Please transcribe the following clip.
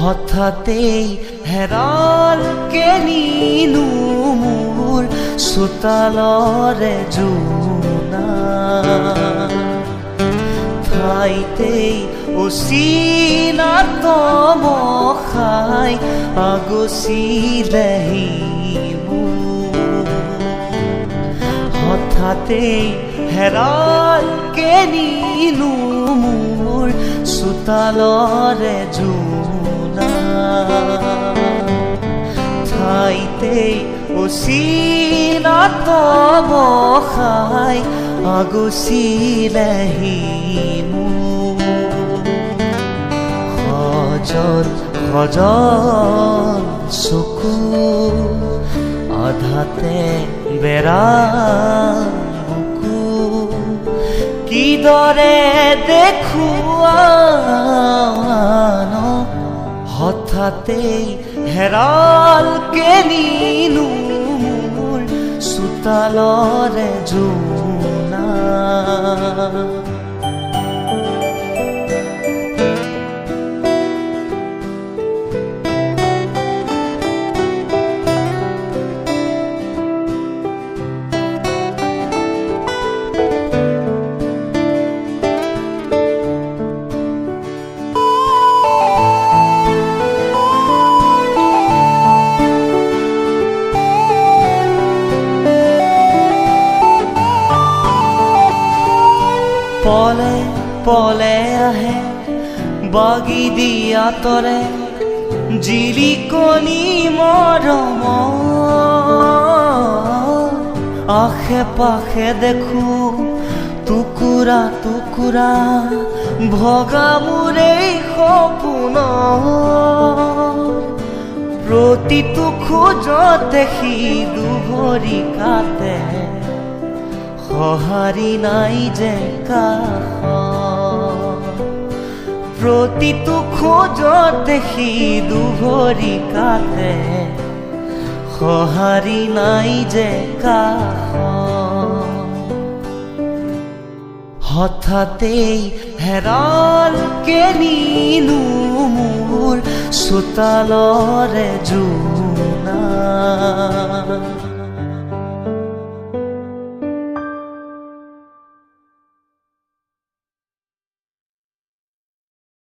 হঠাতেই হেৰাল কেনিনো মোৰ চোতালৰে জোনা ঠাইতেই অচিনাত মখাই আগচিলেহি মোৰ হঠাতেই হেৰাল কেনিনো মোৰ চোতালৰে জোনা ঠাইতেই অচিনাত মখাই আগচিলেহি মোৰ সজন সজন চকু আধাতে বেৰা বুকু কিদৰে দেখুৱান হঠাতেই হেৰাল কেনিনো মোৰ চোতালৰে জোনা পলে পলে আহে বাগি দিয়া তৰে জিলিকনি মৰম আশে পাশে দেখো টুকুৰা টুকুৰা ভগা মোৰেই সপোন প্ৰতিটো খোজত দেখি দুভৰি কাটে সঁহাৰি নাই যে কাষ প্ৰতিটো খোজত দেখি দুভৰি কাটে সঁহাৰি নাই যে কাষ হঠাতেই হেৰাল কেনিনো মোৰ চোতালৰে জোনা